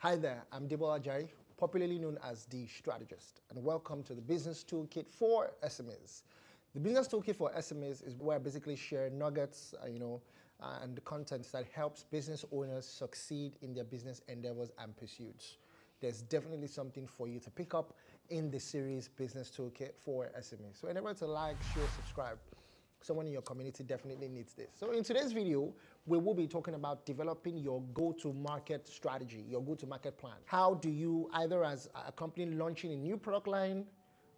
Hi there, I'm Debo Ajayi, popularly known as The Strategist, and welcome to the Business Toolkit for SMEs. The Business Toolkit for SMEs is where I basically share nuggets, and the contents that helps business owners succeed in their business endeavors and pursuits. There's definitely something for you to pick up in the series Business Toolkit for SMEs. So remember to like, share, subscribe. Someone in your community definitely needs this. So in today's video, we will be talking about developing your go-to-market strategy, your go-to-market plan. How do you, either as a company launching a new product line,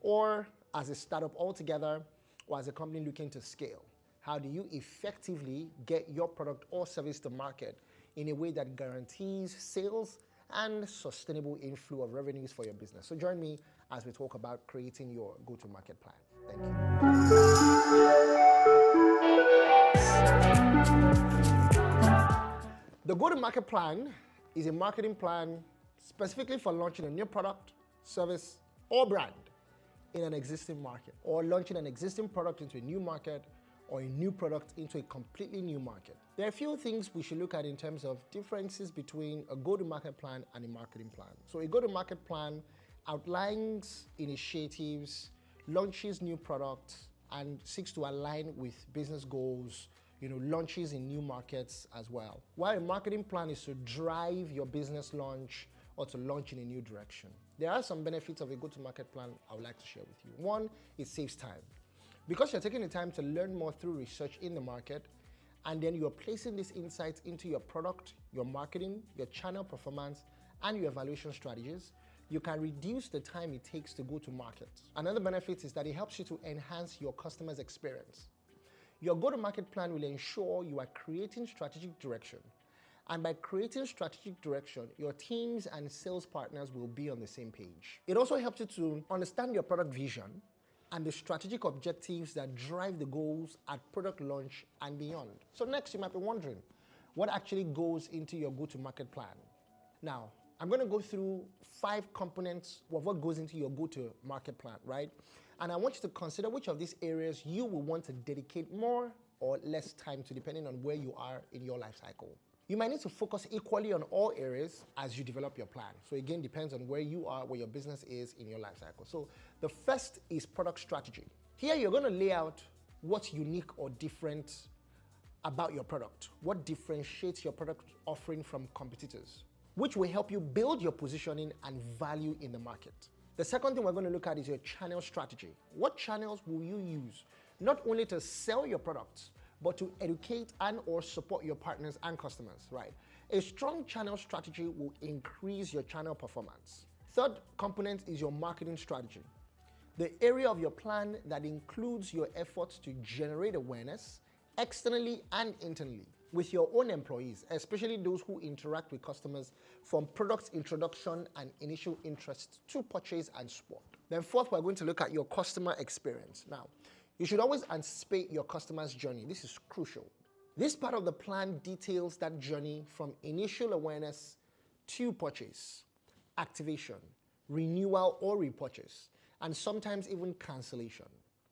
or as a startup altogether, or as a company looking to scale, how do you effectively get your product or service to market in a way that guarantees sales and sustainable inflow of revenues for your business? So join me as we talk about creating your go-to-market plan. Thank you. The go-to-market plan is a marketing plan specifically for launching a new product, service, or brand in an existing market, or launching an existing product into a new market, or a new product into a completely new market. There are a few things we should look at in terms of differences between a go-to-market plan and a marketing plan. So a go-to-market plan outlines initiatives, launches new products, and seeks to align with business goals, launches in new markets as well. While a marketing plan is to drive your business launch or to launch in a new direction. There are some benefits of a go-to-market plan I would like to share with you. One, it saves time. Because you're taking the time to learn more through research in the market, and then you're placing these insights into your product, your marketing, your channel performance, and your evaluation strategies, you can reduce the time it takes to go to market. Another benefit is that it helps you to enhance your customer's experience. Your go-to-market plan will ensure you are creating strategic direction. And by creating strategic direction, your teams and sales partners will be on the same page. It also helps you to understand your product vision and the strategic objectives that drive the goals at product launch and beyond. So next, you might be wondering, what actually goes into your go-to-market plan? Now, I'm going to go through 5 components of what goes into your go-to-market plan, right? And I want you to consider which of these areas you will want to dedicate more or less time to, depending on where you are in your life cycle. You might need to focus equally on all areas as you develop your plan. So again, depends on where you are, where your business is in your life cycle. So the first is product strategy. Here, you're going to lay out what's unique or different about your product, what differentiates your product offering from competitors, which will help you build your positioning and value in the market. The second thing we're going to look at is your channel strategy. What channels will you use, not only to sell your products, but to educate and or support your partners and customers, right? A strong channel strategy will increase your channel performance. Third component is your marketing strategy. The area of your plan that includes your efforts to generate awareness externally and internally with your own employees, especially those who interact with customers from product introduction and initial interest to purchase and support. Then fourth, we're going to look at your customer experience. Now, you should always anticipate your customer's journey. This is crucial. This part of the plan details that journey from initial awareness to purchase, activation, renewal or repurchase, and sometimes even cancellation.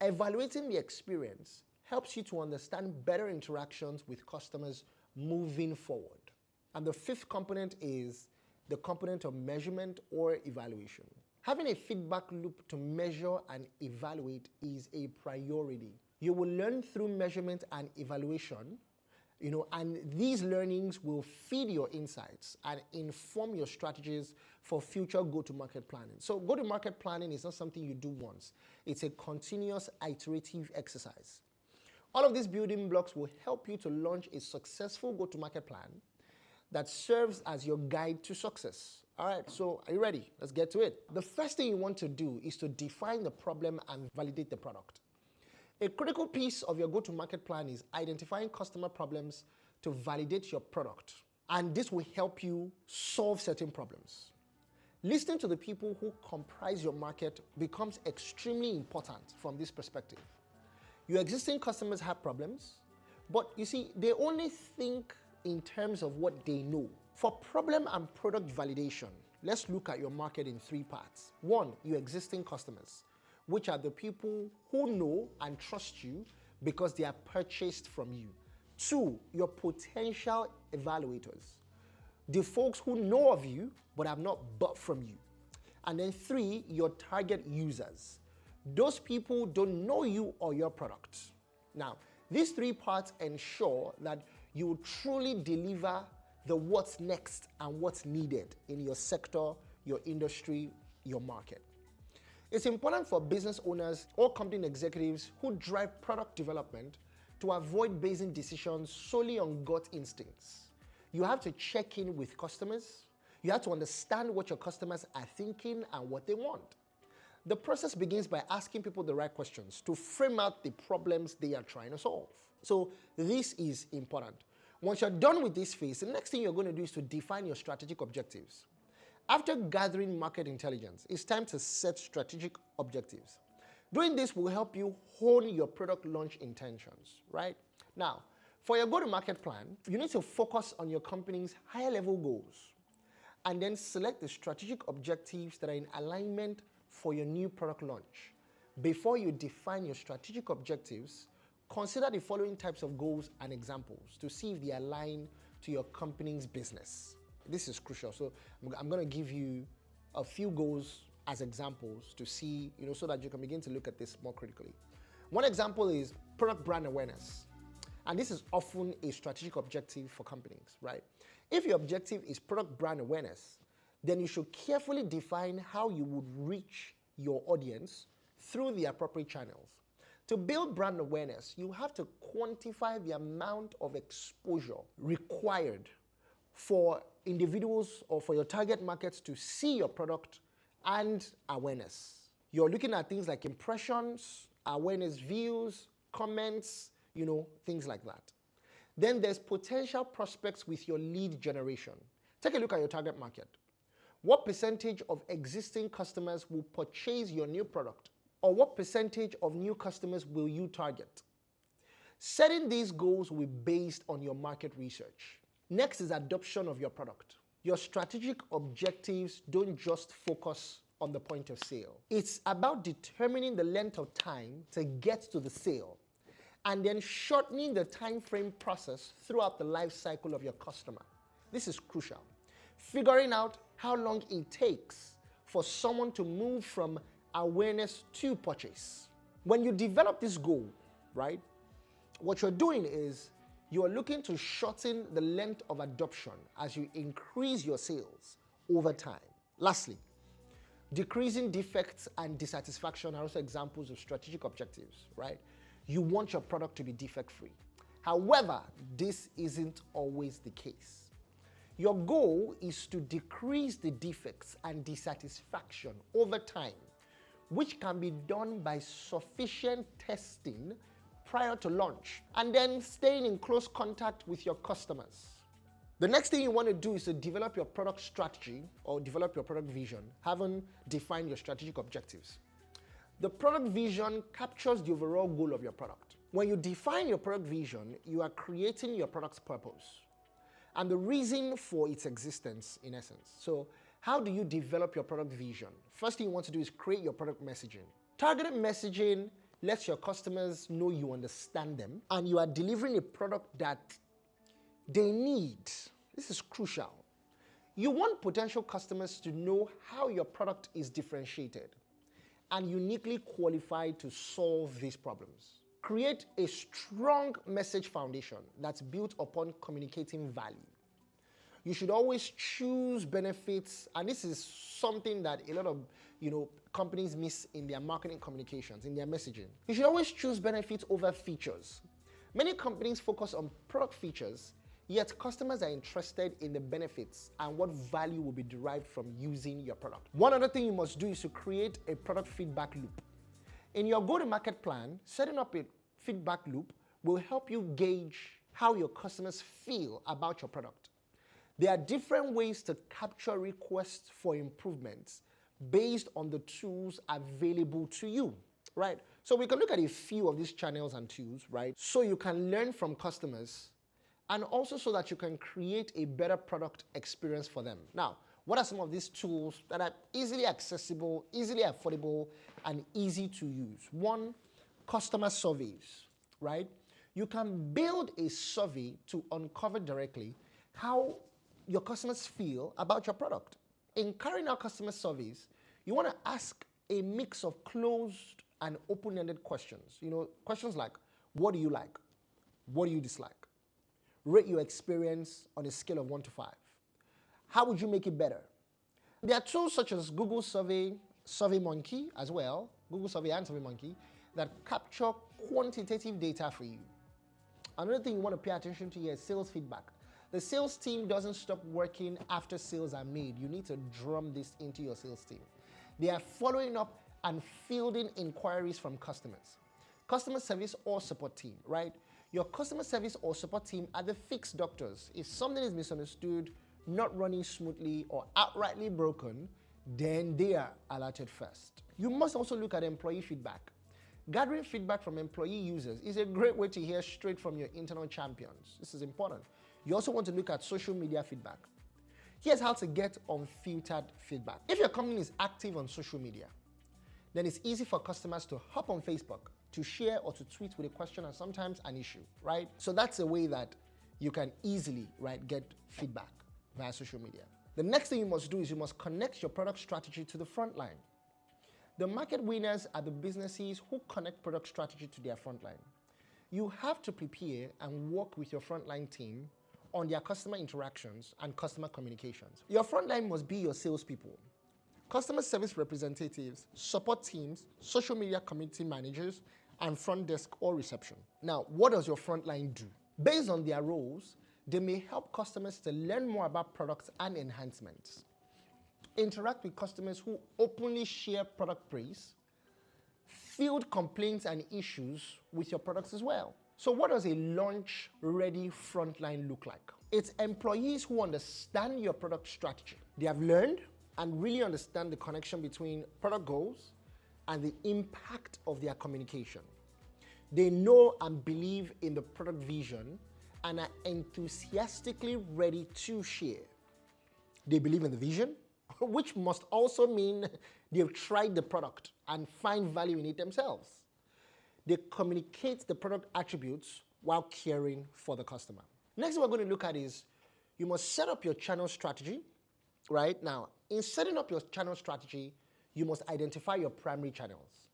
Evaluating the experience helps you to understand better interactions with customers moving forward. And the fifth component is the component of measurement or evaluation. Having a feedback loop to measure and evaluate is a priority. You will learn through measurement and evaluation, and these learnings will feed your insights and inform your strategies for future go-to-market planning. So go-to-market planning is not something you do once. It's a continuous iterative exercise. All of these building blocks will help you to launch a successful go-to-market plan that serves as your guide to success. All right, so are you ready? Let's get to it. The first thing you want to do is to define the problem and validate the product. A critical piece of your go-to-market plan is identifying customer problems to validate your product. And this will help you solve certain problems. Listening to the people who comprise your market becomes extremely important from this perspective. Your existing customers have problems, but you see, they only think in terms of what they know. For problem and product validation, let's look at your market in 3 parts. 1, your existing customers, which are the people who know and trust you because they are purchased from you. 2, your potential evaluators, the folks who know of you but have not bought from you. And then 3, your target users. Those people don't know you or your product. Now, these 3 parts ensure that you will truly deliver the what's next and what's needed in your sector, your industry, your market. It's important for business owners or company executives who drive product development to avoid basing decisions solely on gut instincts. You have to check in with customers. You have to understand what your customers are thinking and what they want. The process begins by asking people the right questions to frame out the problems they are trying to solve. So this is important. Once you're done with this phase, the next thing you're going to do is to define your strategic objectives. After gathering market intelligence, it's time to set strategic objectives. Doing this will help you hone your product launch intentions, right? Now, for your go-to-market plan, you need to focus on your company's higher level goals and then select the strategic objectives that are in alignment for your new product launch. Before you define your strategic objectives, consider the following types of goals and examples to see if they align to your company's business. This is crucial. So I'm going to give you a few goals as examples to see, so that you can begin to look at this more critically. One example is product brand awareness. And this is often a strategic objective for companies, right? If your objective is product brand awareness, then you should carefully define how you would reach your audience through the appropriate channels. To build brand awareness, you have to quantify the amount of exposure required for individuals or for your target markets to see your product and awareness. You're looking at things like impressions, awareness views, comments, things like that. Then there's potential prospects with your lead generation. Take a look at your target market. What percentage of existing customers will purchase your new product? Or what percentage of new customers will you target? Setting these goals will be based on your market research. Next is adoption of your product. Your strategic objectives don't just focus on the point of sale. It's about determining the length of time to get to the sale and then shortening the time frame process throughout the life cycle of your customer. This is crucial. Figuring out how long it takes for someone to move from awareness to purchase. When you develop this goal, right, what you're doing is you are looking to shorten the length of adoption as you increase your sales over time. Lastly, decreasing defects and dissatisfaction are also examples of strategic objectives, right? You want your product to be defect-free. However, this isn't always the case. Your goal is to decrease the defects and dissatisfaction over time, which can be done by sufficient testing prior to launch and then staying in close contact with your customers. The next thing you want to do is to develop your product strategy or develop your product vision, having defined your strategic objectives. The product vision captures the overall goal of your product. When you define your product vision, you are creating your product's purpose and the reason for its existence, in essence. So how do you develop your product vision? First thing you want to do is create your product messaging. Targeted messaging lets your customers know you understand them and you are delivering a product that they need. This is crucial. You want potential customers to know how your product is differentiated and uniquely qualified to solve these problems. Create a strong message foundation that's built upon communicating value. You should always choose benefits, and this is something that a lot of companies miss in their marketing communications, in their messaging. You should always choose benefits over features. Many companies focus on product features, yet customers are interested in the benefits and what value will be derived from using your product. One other thing you must do is to create a product feedback loop. In your go-to-market plan, setting up a feedback loop will help you gauge how your customers feel about your product. There are different ways to capture requests for improvements based on the tools available to you, right? So we can look at a few of these channels and tools, right? So you can learn from customers and also so that you can create a better product experience for them. Now, what are some of these tools that are easily accessible, easily affordable, and easy to use? One, customer surveys, right? You can build a survey to uncover directly how your customers feel about your product. In carrying out customer surveys, you want to ask a mix of closed and open-ended questions. Questions like, what do you like? What do you dislike? Rate your experience on a scale of 1 to 5. How would you make it better? There are tools such as Google Survey, SurveyMonkey as well, Google Survey and SurveyMonkey, that capture quantitative data for you. Another thing you want to pay attention to here is sales feedback. The sales team doesn't stop working after sales are made. You need to drum this into your sales team. They are following up and fielding inquiries from customers. Customer service or support team, right? Your customer service or support team are the fix doctors. If something is misunderstood, not running smoothly, or outrightly broken, then they are alerted first. You must also look at employee feedback. Gathering feedback from employee users is a great way to hear straight from your internal champions. This is important. You also want to look at social media feedback. Here's how to get unfiltered feedback. If your company is active on social media, then it's easy for customers to hop on Facebook, to share or to tweet with a question and sometimes an issue, right? So that's a way that you can easily, right, get feedback via social media. The next thing you must do is you must connect your product strategy to the front line. The market winners are the businesses who connect product strategy to their front line. You have to prepare and work with your frontline team on their customer interactions and customer communications. Your frontline must be your salespeople, customer service representatives, support teams, social media community managers, and front desk or reception. Now, what does your frontline do? Based on their roles, they may help customers to learn more about products and enhancements, interact with customers who openly share product praise, field complaints and issues with your products as well. So what does a launch-ready frontline look like? It's employees who understand your product strategy. They have learned and really understand the connection between product goals and the impact of their communication. They know and believe in the product vision and are enthusiastically ready to share. They believe in the vision, which must also mean they've tried the product and find value in it themselves. They communicate the product attributes while caring for the customer. Next thing we're going to look at is you must set up your channel strategy. Right now, in setting up your channel strategy, you must identify your primary channels.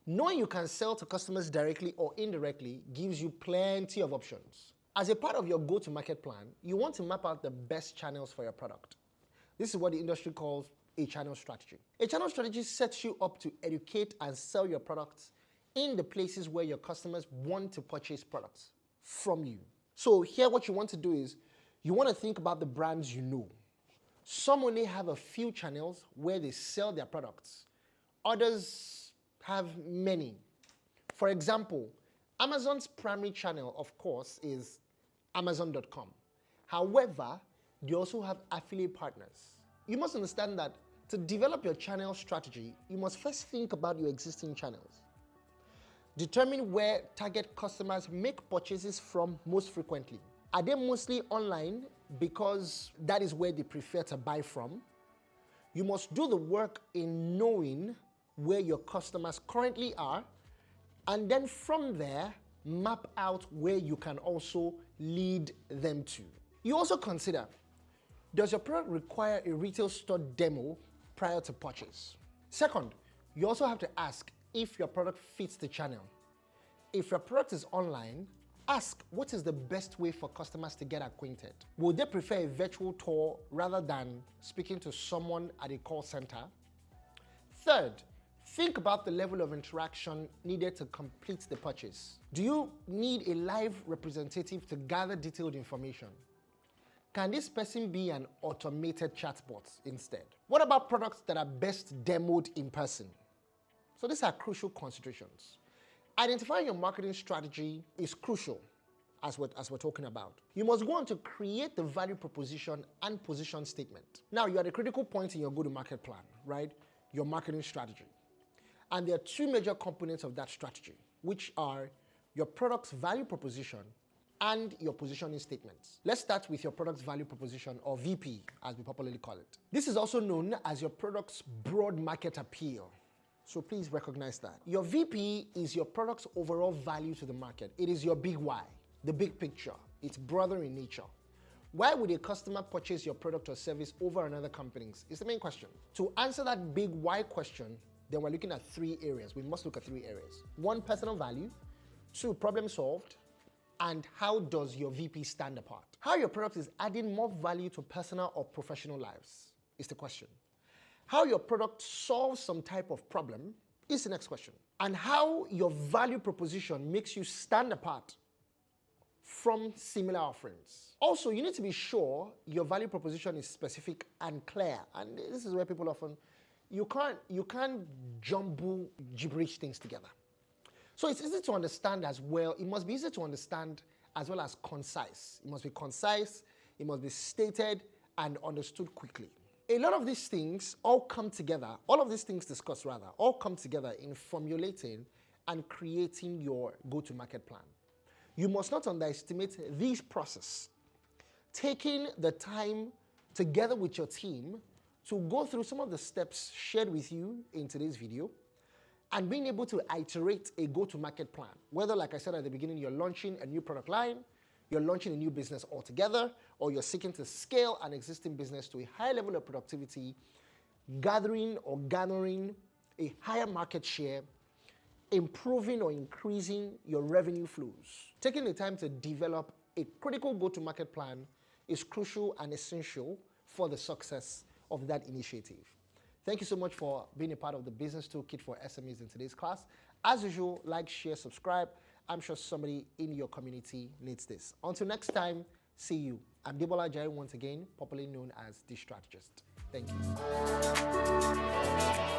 Knowing you can sell to customers directly or indirectly gives you plenty of options. As a part of your go-to-market plan, you want to map out the best channels for your product. This is what the industry calls a channel strategy. A channel strategy sets you up to educate and sell your products in the places where your customers want to purchase products from you. So here what you want to do is you want to think about the brands you know. Some only have a few channels where they sell their products. Others have many. For example, Amazon's primary channel, of course, is Amazon.com. However, they also have affiliate partners. You must understand that to develop your channel strategy, you must first think about your existing channels. Determine where target customers make purchases from most frequently. Are they mostly online because that is where they prefer to buy from? You must do the work in knowing where your customers currently are, and then from there, map out where you can also lead them to. You also consider, does your product require a retail store demo prior to purchase? Second, you also have to ask if your product fits the channel. If your product is online, ask what is the best way for customers to get acquainted. Would they prefer a virtual tour rather than speaking to someone at a call center? Third, think about the level of interaction needed to complete the purchase. Do you need a live representative to gather detailed information? Can this person be an automated chatbot instead? What about products that are best demoed in person? So these are crucial considerations. Identifying your marketing strategy is crucial as we're talking about. You must go on to create the value proposition and position statement. Now you're at a critical point in your go-to-market plan, right? Your marketing strategy. And there are two major components of that strategy, which are your product's value proposition and your positioning statements. Let's start with your product's value proposition, or VP, as we popularly call it. This is also known as your product's broad market appeal. So please recognize that. Your VP is your product's overall value to the market. It is your big why, the big picture. It's broader in nature. Why would a customer purchase your product or service over another company's? Is the main question. To answer that big why question, then we're looking at 3 areas. We must look at 3 areas. 1, personal value. 2, problem solved. And how does your VP stand apart? How your product is adding more value to personal or professional lives is the question. How your product solves some type of problem is the next question. And how your value proposition makes you stand apart from similar offerings. Also, you need to be sure your value proposition is specific and clear. And this is where people often, you can't jumble gibberish things together. So it's easy to understand as well. It must be easy to understand as well as concise. It must be concise, it must be stated and understood quickly. A lot of these things all come together, all of these things discussed rather, all come together in formulating and creating your go-to-market plan. You must not underestimate this process. Taking the time together with your team to go through some of the steps shared with you in today's video and being able to iterate a go-to-market plan. Whether, like I said at the beginning, you're launching a new product line, you're launching a new business altogether, or you're seeking to scale an existing business to a high level of productivity, gathering or garnering a higher market share, improving or increasing your revenue flows. Taking the time to develop a critical go-to-market plan is crucial and essential for the success of that initiative. Thank you so much for being a part of the Business Toolkit for SMEs in today's class. As usual, like, share, subscribe. I'm sure somebody in your community needs this. Until next time, see you. I'm Debola Ajayi once again, popularly known as The Strategist. Thank you.